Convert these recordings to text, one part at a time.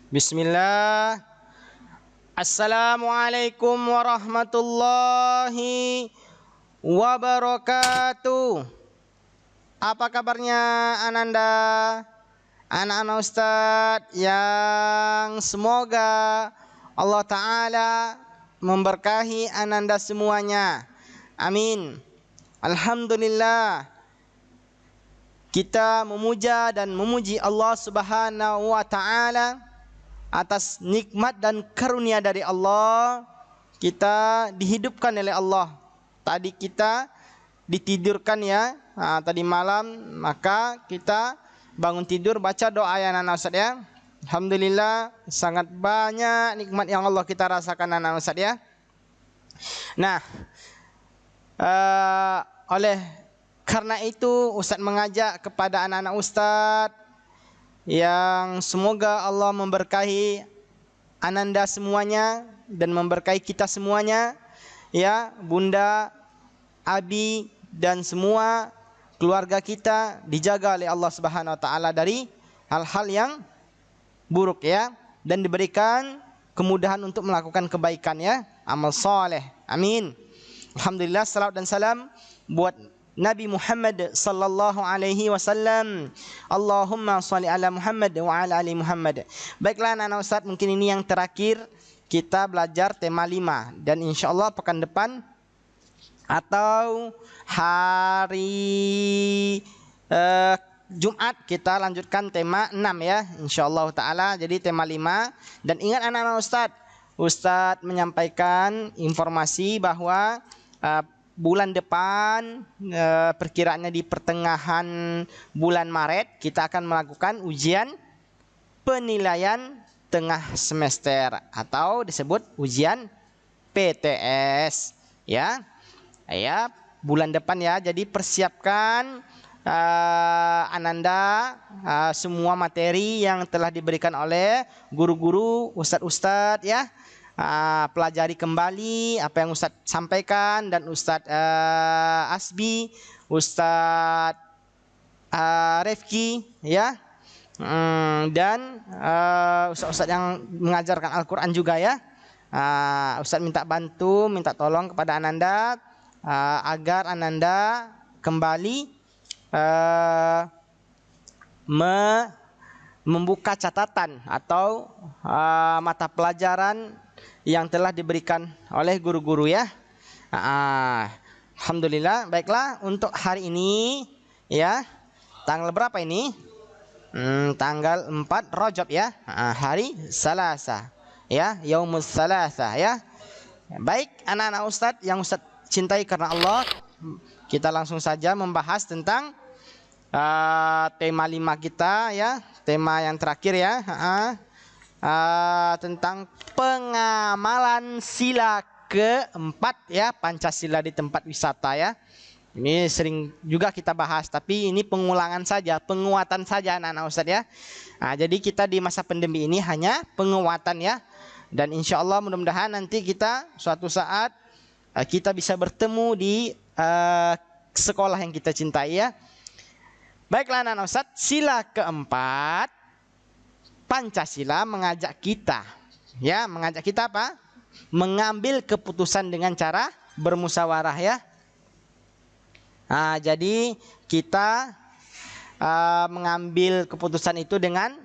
Bismillah. Assalamualaikum warahmatullahi wabarakatuh. Apa kabarnya Ananda? Anak-anak Ustadz yang semoga Allah Ta'ala memberkahi Ananda semuanya. Amin. Alhamdulillah. Kita memuja dan memuji Allah Subhanahu wa Ta'ala atas nikmat dan karunia dari Allah. Kita dihidupkan oleh Allah. Tadi kita ditidurkan ya, tadi malam, maka kita bangun tidur baca doa ya anak Ustaz ya. Alhamdulillah, sangat banyak nikmat yang Allah kita rasakan anak Ustaz ya. Nah, oleh karena itu Ustaz mengajak kepada anak-anak Ustaz yang semoga Allah memberkahi Ananda semuanya dan memberkahi kita semuanya ya, Bunda, Abi dan semua keluarga kita dijaga oleh Allah Subhanahu wa taala dari hal-hal yang buruk ya, dan diberikan kemudahan untuk melakukan kebaikan ya, amal soleh. Amin. Alhamdulillah, salawat dan salam buat Nabi Muhammad sallallahu alaihi wasallam. Allahumma shalli ala Muhammad wa ala ali Muhammad. Baiklah anak-anak Ustaz, mungkin ini yang terakhir kita belajar tema 5, dan insyaallah pekan depan atau hari Jumat kita lanjutkan tema 6 ya, insyaallah taala. Jadi tema 5. Dan ingat anak-anak Ustaz menyampaikan informasi bahwa bulan depan, perkiraannya di pertengahan bulan Maret, kita akan melakukan ujian penilaian tengah semester atau disebut ujian PTS ya. Ya, bulan depan ya. Jadi persiapkan Ananda semua materi yang telah diberikan oleh guru-guru, ustadz-ustadz ya. Pelajari kembali apa yang Ustadz sampaikan, dan Ustadz Asbi, Ustadz Refki ya, dan Ustadz yang mengajarkan Al-Quran juga ya. Ustadz minta bantu, minta tolong kepada Ananda agar Ananda kembali membuka catatan atau mata pelajaran yang telah diberikan oleh guru-guru ya. Alhamdulillah. Baiklah, untuk hari ini ya, tanggal berapa ini? Tanggal 4 Rajab ya, hari Selasa ya, Yaumus Selasa ya. Baik anak-anak Ustadz yang Ustadz cintai karena Allah, kita langsung saja membahas tentang tema 5 kita ya, tema yang terakhir ya, tentang pengamalan sila keempat ya, Pancasila di tempat wisata ya. Ini sering juga kita bahas, tapi ini pengulangan saja, penguatan saja anak-anak Ustadz ya. Jadi kita di masa pandemi ini hanya penguatan ya, dan insya Allah mudah-mudahan nanti kita suatu saat kita bisa bertemu di sekolah yang kita cintai ya. Baiklah anak-anak Ustadz, sila keempat Pancasila mengajak kita ya, mengajak kita apa? Mengambil keputusan dengan cara bermusyawarah ya. Jadi kita mengambil keputusan itu dengan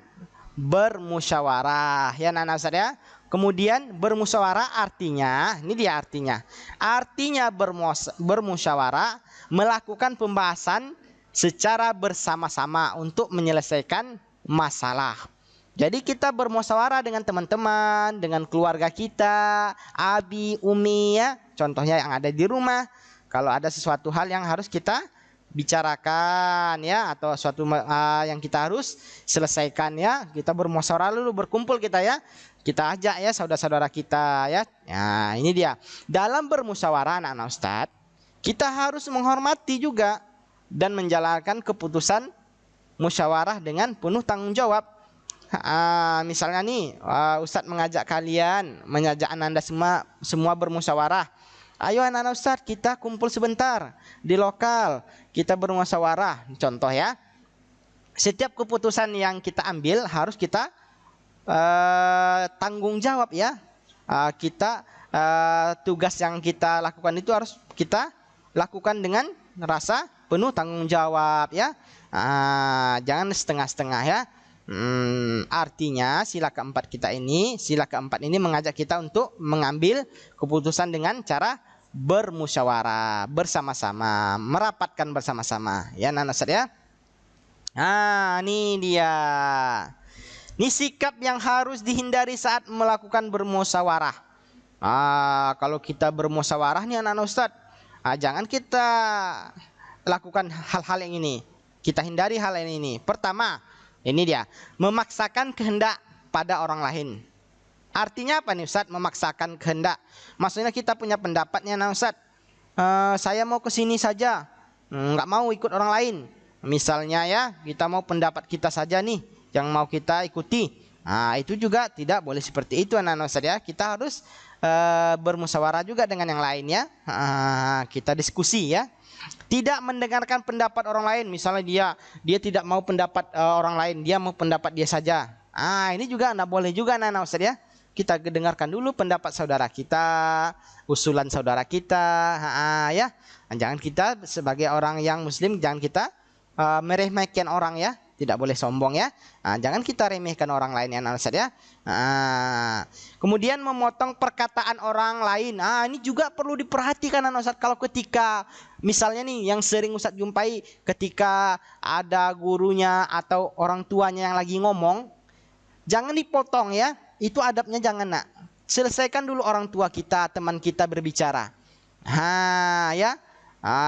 bermusyawarah ya anak-anak Ustadz ya. Kemudian bermusyawarah artinya, ini dia artinya. Artinya bermusyawarah melakukan pembahasan secara bersama-sama untuk menyelesaikan masalah. Jadi kita bermusyawarah dengan teman-teman, dengan keluarga kita, abi, umi ya, contohnya yang ada di rumah. Kalau ada sesuatu hal yang harus kita bicarakan ya, atau suatu yang kita harus selesaikan ya, kita bermusyawarah dulu, berkumpul kita ya. Kita ajak ya saudara-saudara kita ya. Nah, ini dia. Dalam bermusyawarah anak-anak Ustadz, kita harus menghormati juga dan menjalankan keputusan musyawarah dengan penuh tanggung jawab. Misalnya nih, Ustadz mengajak kalian, mengajak Ananda semua bermusyawarah. Ayo anak-anak Ustadz, kita kumpul sebentar di lokal, kita bermusyawarah. Contoh ya, setiap keputusan yang kita ambil harus kita tanggung jawab ya. Kita tugas yang kita lakukan itu harus kita lakukan dengan rasa penuh tanggung jawab ya. Jangan setengah-setengah ya. Artinya sila keempat ini mengajak kita untuk mengambil keputusan dengan cara bermusyawarah bersama-sama, merapatkan bersama-sama ya anak-anak Ustaz ya. Ini dia. Ini sikap yang harus dihindari saat melakukan bermusyawarah. Kalau kita bermusyawarah nih anak-anak Ustaz, jangan kita lakukan hal-hal yang ini. Kita hindari hal yang ini. Pertama, ini dia, memaksakan kehendak pada orang lain. Artinya apa nih Ustaz, memaksakan kehendak? Maksudnya kita punya pendapatnya anak Ustaz. Saya mau ke sini saja, nggak mau ikut orang lain. Misalnya ya, kita mau pendapat kita saja nih yang mau kita ikuti. Itu juga tidak boleh seperti itu anak-anak Ustaz ya. Kita harus bermusyawarah juga dengan yang lain ya. Kita diskusi ya. Tidak mendengarkan pendapat orang lain. Misalnya dia tidak mau pendapat orang lain, dia mau pendapat dia saja. Ini juga tidak boleh juga anak-anak Ustaz ya. Kita dengarkan dulu pendapat saudara kita, usulan saudara kita, ya. Jangan kita sebagai orang yang muslim, jangan kita meremehkan orang ya. Tidak boleh sombong ya. Jangan kita remehkan orang lain ya anak Ustaz ya. Kemudian memotong perkataan orang lain. Ini juga perlu diperhatikan anak Ustaz. Kalau ketika misalnya nih yang sering Ustaz jumpai, ketika ada gurunya atau orang tuanya yang lagi ngomong, jangan dipotong ya. Itu adabnya jangan nak. Selesaikan dulu orang tua kita, teman kita berbicara. Ya.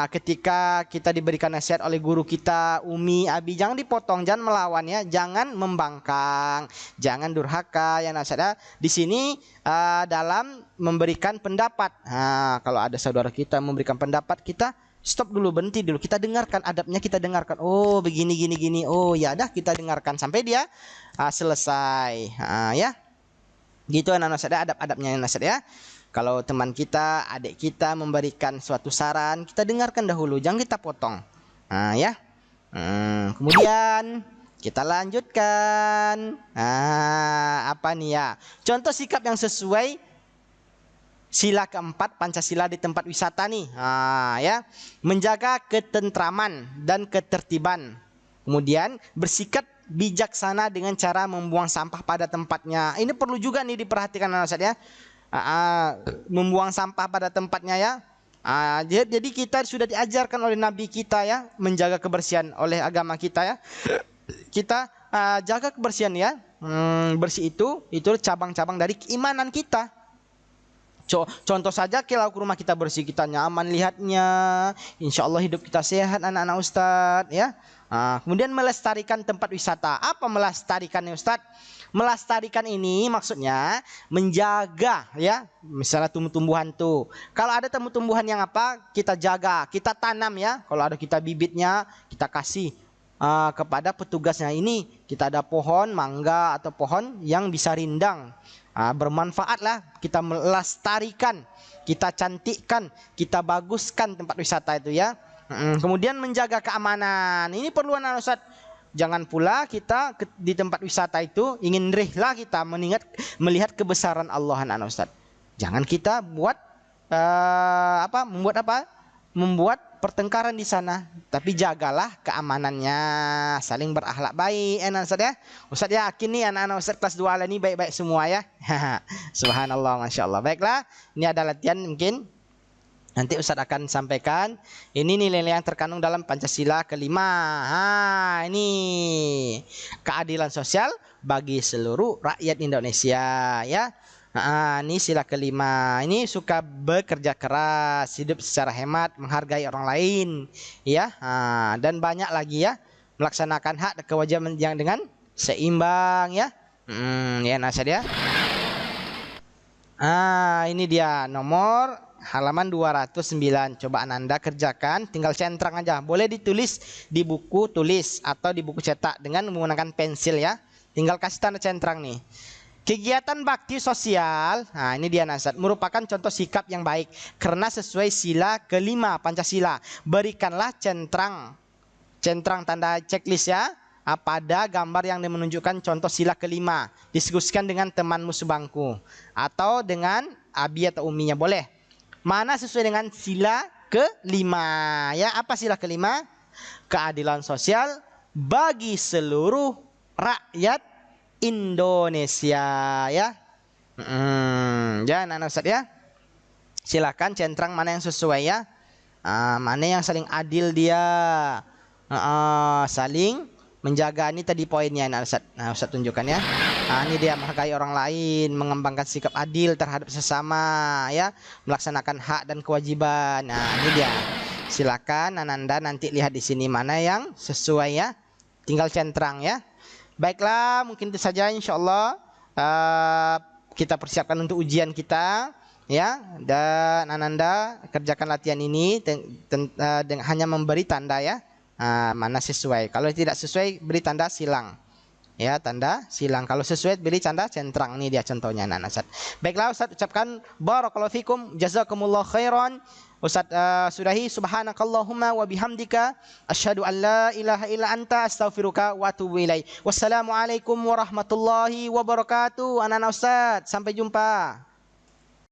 Ketika kita diberikan nasihat oleh guru kita, umi, abi, jangan dipotong, jangan melawan ya, jangan membangkang, jangan durhaka ya nasihat. Di sini dalam memberikan pendapat. Kalau ada saudara kita memberikan pendapat, kita stop dulu, berhenti dulu, kita dengarkan adabnya, kita dengarkan. Oh begini gini. Oh ya dah, kita dengarkan sampai dia selesai. Ya. Gitu anak-anak saya, adab-adabnya anak saya ya. Kalau teman kita, adik kita memberikan suatu saran, kita dengarkan dahulu, jangan kita potong. Ya. Kemudian kita lanjutkan. Apa nih ya? Contoh sikap yang sesuai sila keempat Pancasila di tempat wisata nih. Ya. Menjaga ketentraman dan ketertiban. Kemudian bersikap bijaksana dengan cara membuang sampah pada tempatnya. Ini perlu juga nih diperhatikan anak Ustaz ya. Membuang sampah pada tempatnya ya. Jadi kita sudah diajarkan oleh Nabi kita ya, menjaga kebersihan oleh agama kita ya. Kita jaga kebersihan ya. Bersih itu cabang-cabang dari keimanan kita. Contoh saja kalau rumah kita bersih, kita nyaman lihatnya, insya Allah hidup kita sehat anak-anak Ustadz ya. Kemudian melestarikan tempat wisata. Apa melestarikannya Ustadz? Melestarikan ini maksudnya menjaga ya. Misalnya tumbuh-tumbuhan tuh, kalau ada tumbuh-tumbuhan yang apa, kita jaga, kita tanam ya. Kalau ada kita bibitnya, kita kasih kepada petugasnya. Ini kita ada pohon mangga atau pohon yang bisa rindang, bermanfaat lah. Kita melestarikan, kita cantikkan, kita baguskan tempat wisata itu ya. Kemudian menjaga keamanan. Ini perlu anak Ustaz. Jangan pula kita di tempat wisata itu ingin rihlah, kita melihat kebesaran Allah anak Ustaz. Jangan kita membuat pertengkaran di sana, tapi jagalah keamanannya, saling berakhlak baik anak Ustaz ya. Ustaz yakin nih anak-anak Ustaz kelas 2 ini baik-baik semua ya. Subhanallah, Masya Allah. Baiklah, ini ada latihan mungkin nanti Ustaz akan sampaikan. Ini nilai-nilai yang terkandung dalam Pancasila kelima. Ini keadilan sosial bagi seluruh rakyat Indonesia ya. Ini sila kelima. Ini suka bekerja keras, hidup secara hemat, menghargai orang lain ya. Dan banyak lagi ya, melaksanakan hak dan kewajiban yang dengan seimbang ya. Ya nasihat ya. Ini dia nomor halaman 209. Coba Anda kerjakan, tinggal centang aja. Boleh ditulis di buku tulis atau di buku cetak dengan menggunakan pensil ya. Tinggal kasih tanda centang nih. Kegiatan bakti sosial, ini dia nasihat, merupakan contoh sikap yang baik karena sesuai sila kelima Pancasila. Berikanlah centang tanda checklist ya. pada gambar yang menunjukkan contoh sila kelima. Diskusikan dengan temanmu sebangku atau dengan abi atau uminya boleh. Mana sesuai dengan sila kelima ya? Apa sila kelima? Keadilan sosial bagi seluruh rakyat Indonesia ya. Ya anak-anak Ustaz ya. Silakan centang mana yang sesuai ya. Mana yang saling adil dia. Saling menjaga, ini tadi poinnya Ustaz. Nah, Ustaz tunjukkan ya. Ini dia menghargai orang lain, mengembangkan sikap adil terhadap sesama ya, melaksanakan hak dan kewajiban. Nah, ini dia. Silakan Ananda nanti lihat di sini mana yang sesuai ya. Tinggal centang ya. Baiklah, mungkin itu saja insyaallah. Kita persiapkan untuk ujian kita ya, dan Ananda kerjakan latihan ini hanya memberi tanda ya. Mana sesuai. Kalau tidak sesuai beri tanda silang. Ya, tanda silang. Kalau sesuai beri tanda centang. Ini dia contohnya anak Ustaz. Baiklah Ustaz ucapkan barakallahu fikum, jazakumullah khairan. Ustaz sudahi subhanakallahumma wa bihamdika asyhadu an la ilaha illa anta astaghfiruka wa atubu ilaik. Wassalamualaikum warahmatullahi wabarakatuh. Anak Ustaz, sampai jumpa.